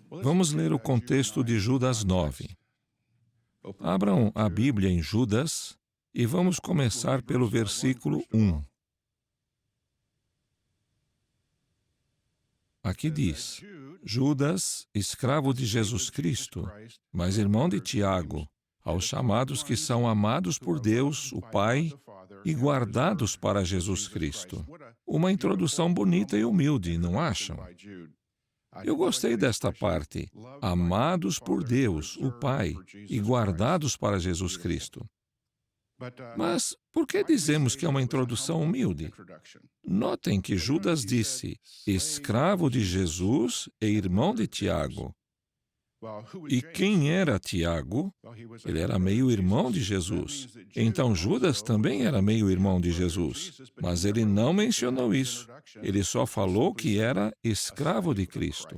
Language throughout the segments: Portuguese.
Vamos ler o contexto de Judas 9. Abram a Bíblia em Judas e vamos começar pelo versículo 1. Aqui diz: Judas, escravo de Jesus Cristo, mas irmão de Tiago, aos chamados que são amados por Deus, o Pai, e guardados para Jesus Cristo. Uma introdução bonita e humilde, não acham? Eu gostei desta parte. Amados por Deus, o Pai, e guardados para Jesus Cristo. Mas por que dizemos que é uma introdução humilde? Notem que Judas disse, escravo de Jesus e irmão de Tiago. E quem era Tiago? Ele era meio-irmão de Jesus. Então Judas também era meio-irmão de Jesus. Mas ele não mencionou isso. Ele só falou que era escravo de Cristo.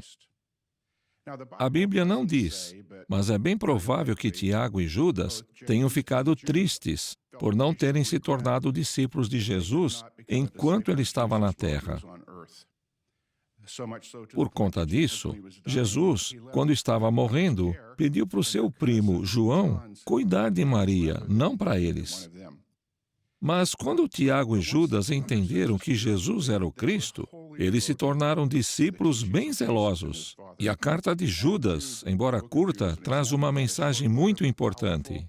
A Bíblia não diz, mas é bem provável que Tiago e Judas tenham ficado tristes por não terem se tornado discípulos de Jesus enquanto ele estava na terra. Por conta disso, Jesus, quando estava morrendo, pediu para o seu primo, João, cuidar de Maria, não para eles. Mas quando Tiago e Judas entenderam que Jesus era o Cristo, eles se tornaram discípulos bem zelosos. E a carta de Judas, embora curta, traz uma mensagem muito importante.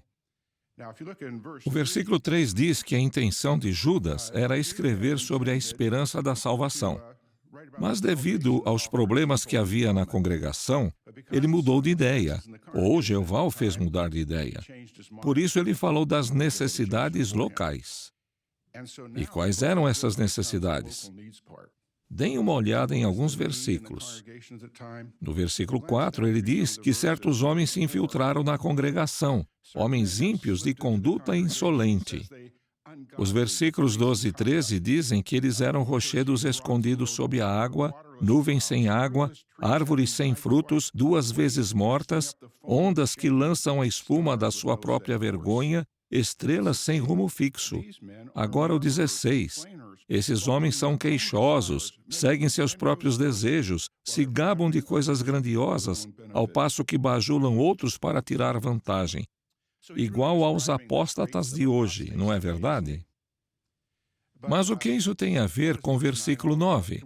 O versículo 3 diz que a intenção de Judas era escrever sobre a esperança da salvação. Mas devido aos problemas que havia na congregação, ele mudou de ideia, ou Jeová o fez mudar de ideia. Por isso ele falou das necessidades locais. E quais eram essas necessidades? Deem uma olhada em alguns versículos. No versículo 4, ele diz que certos homens se infiltraram na congregação, homens ímpios de conduta insolente. Os versículos 12 e 13 dizem que eles eram rochedos escondidos sob a água, nuvens sem água, árvores sem frutos, 2 vezes mortas, ondas que lançam a espuma da sua própria vergonha, estrelas sem rumo fixo. Agora o 16. Esses homens são queixosos, seguem seus próprios desejos, se gabam de coisas grandiosas, ao passo que bajulam outros para tirar vantagem. Igual aos apóstatas de hoje, não é verdade? Mas o que isso tem a ver com o versículo 9?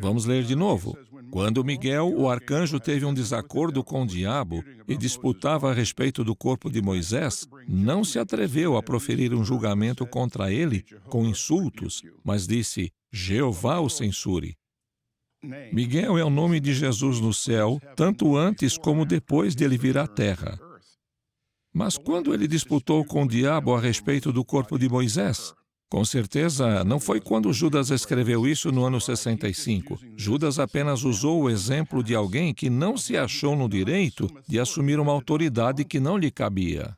Vamos ler de novo. Quando Miguel, o arcanjo, teve um desacordo com o diabo e disputava a respeito do corpo de Moisés, não se atreveu a proferir um julgamento contra ele com insultos, mas disse, Jeová o censure. Miguel é o nome de Jesus no céu, tanto antes como depois de ele vir à terra. Mas quando ele disputou com o diabo a respeito do corpo de Moisés? Com certeza, não foi quando Judas escreveu isso no ano 65. Judas apenas usou o exemplo de alguém que não se achou no direito de assumir uma autoridade que não lhe cabia.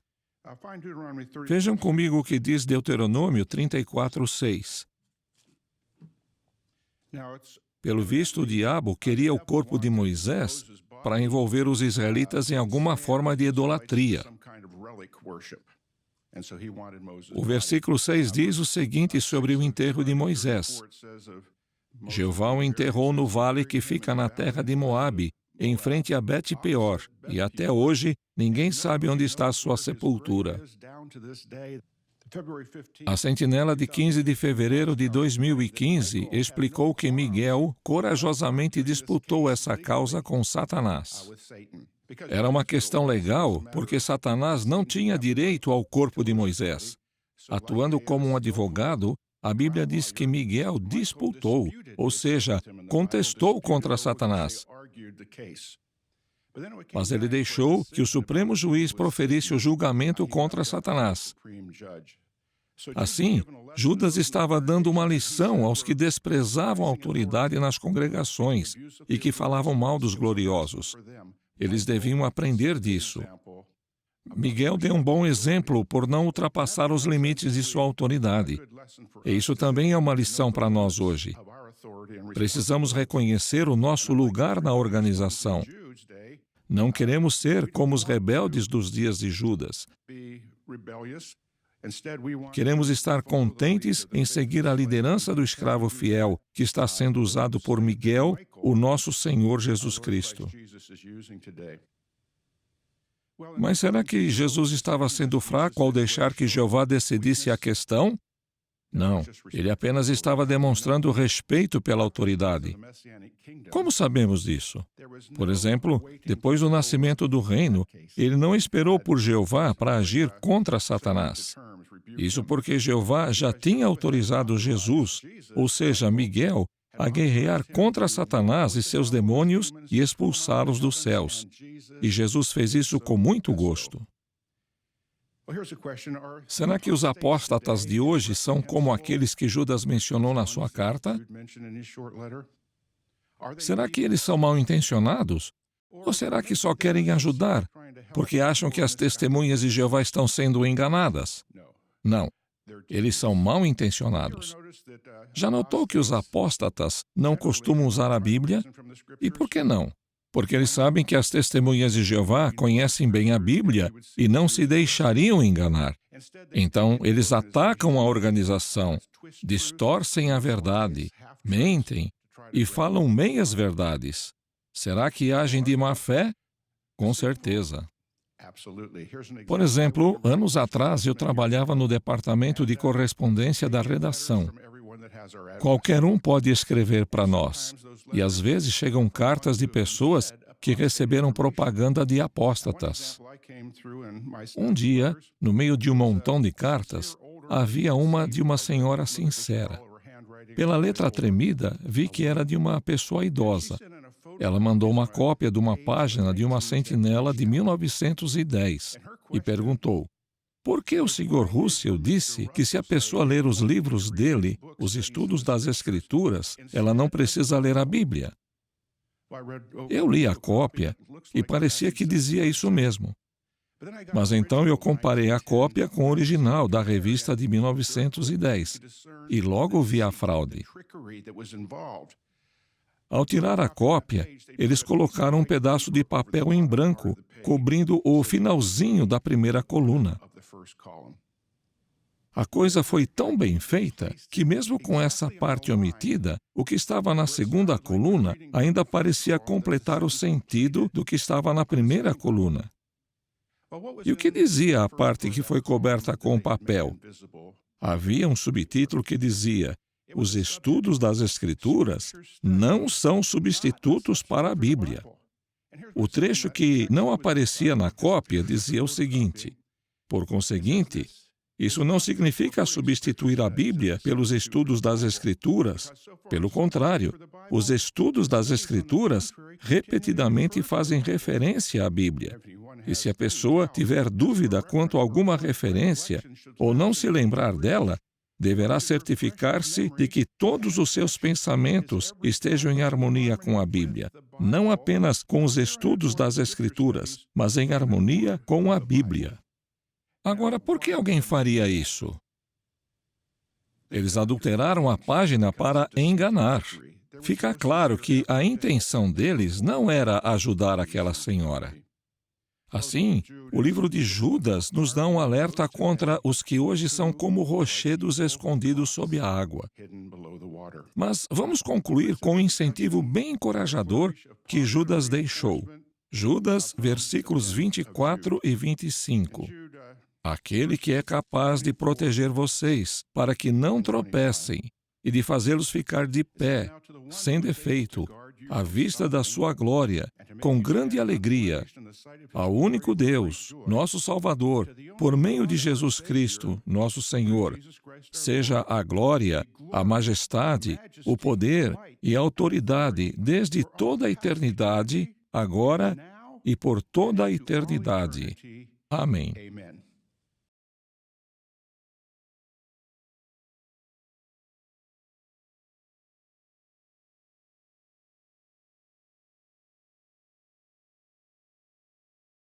Vejam comigo o que diz Deuteronômio 34:6. Pelo visto, o diabo queria o corpo de Moisés para envolver os israelitas em alguma forma de idolatria. O versículo 6 diz o seguinte sobre o enterro de Moisés. Jeová o enterrou no vale que fica na terra de Moabe, em frente a Bet-peor, e até hoje ninguém sabe onde está a sua sepultura. A sentinela de 15 de fevereiro de 2015 explicou que Miguel corajosamente disputou essa causa com Satanás. Era uma questão legal, porque Satanás não tinha direito ao corpo de Moisés. Atuando como um advogado, a Bíblia diz que Miguel disputou, ou seja, contestou contra Satanás. Mas ele deixou que o Supremo Juiz proferisse o julgamento contra Satanás. Assim, Judas estava dando uma lição aos que desprezavam a autoridade nas congregações e que falavam mal dos gloriosos. Eles deviam aprender disso. Miguel deu um bom exemplo por não ultrapassar os limites de sua autoridade. E isso também é uma lição para nós hoje. Precisamos reconhecer o nosso lugar na organização. Não queremos ser como os rebeldes dos dias de Judas. Queremos estar contentes em seguir a liderança do escravo fiel que está sendo usado por Miguel, o nosso Senhor Jesus Cristo. Mas será que Jesus estava sendo fraco ao deixar que Jeová decidisse a questão? Não, ele apenas estava demonstrando respeito pela autoridade. Como sabemos disso? Por exemplo, depois do nascimento do reino, ele não esperou por Jeová para agir contra Satanás. Isso porque Jeová já tinha autorizado Jesus, ou seja, Miguel, a guerrear contra Satanás e seus demônios e expulsá-los dos céus. E Jesus fez isso com muito gosto. Será que os apóstatas de hoje são como aqueles que Judas mencionou na sua carta? Será que eles são mal intencionados? Ou será que só querem ajudar, porque acham que as testemunhas de Jeová estão sendo enganadas? Não, eles são mal intencionados. Já notou que os apóstatas não costumam usar a Bíblia? E por que não? Porque eles sabem que as testemunhas de Jeová conhecem bem a Bíblia e não se deixariam enganar. Então, eles atacam a organização, distorcem a verdade, mentem e falam meias verdades. Será que agem de má fé? Com certeza. Por exemplo, anos atrás eu trabalhava no departamento de correspondência da redação. Qualquer um pode escrever para nós, e às vezes chegam cartas de pessoas que receberam propaganda de apóstatas. Um dia, no meio de um montão de cartas, havia uma de uma senhora sincera. Pela letra tremida, vi que era de uma pessoa idosa. Ela mandou uma cópia de uma página de uma sentinela de 1910 e perguntou: por que o Sr. Russell disse que se a pessoa ler os livros dele, os estudos das Escrituras, ela não precisa ler a Bíblia? Eu li a cópia e parecia que dizia isso mesmo. Mas então eu comparei a cópia com o original da revista de 1910 e logo vi a fraude. Ao tirar a cópia, eles colocaram um pedaço de papel em branco, cobrindo o finalzinho da primeira coluna. A coisa foi tão bem feita que, mesmo com essa parte omitida, o que estava na segunda coluna ainda parecia completar o sentido do que estava na primeira coluna. E o que dizia a parte que foi coberta com papel? Havia um subtítulo que dizia: os estudos das Escrituras não são substitutos para a Bíblia. O trecho que não aparecia na cópia dizia o seguinte: por conseguinte, isso não significa substituir a Bíblia pelos estudos das Escrituras. Pelo contrário, os estudos das Escrituras repetidamente fazem referência à Bíblia. E se a pessoa tiver dúvida quanto a alguma referência ou não se lembrar dela, deverá certificar-se de que todos os seus pensamentos estejam em harmonia com a Bíblia, não apenas com os estudos das Escrituras, mas em harmonia com a Bíblia. Agora, por que alguém faria isso? Eles adulteraram a página para enganar. Fica claro que a intenção deles não era ajudar aquela senhora. Assim, o livro de Judas nos dá um alerta contra os que hoje são como rochedos escondidos sob a água. Mas vamos concluir com um incentivo bem encorajador que Judas deixou. Judas, versículos 24 e 25. Aquele que é capaz de proteger vocês, para que não tropecem, e de fazê-los ficar de pé, sem defeito, à vista da sua glória, com grande alegria, ao único Deus, nosso Salvador, por meio de Jesus Cristo, nosso Senhor, seja a glória, a majestade, o poder e a autoridade desde toda a eternidade, agora e por toda a eternidade. Amém.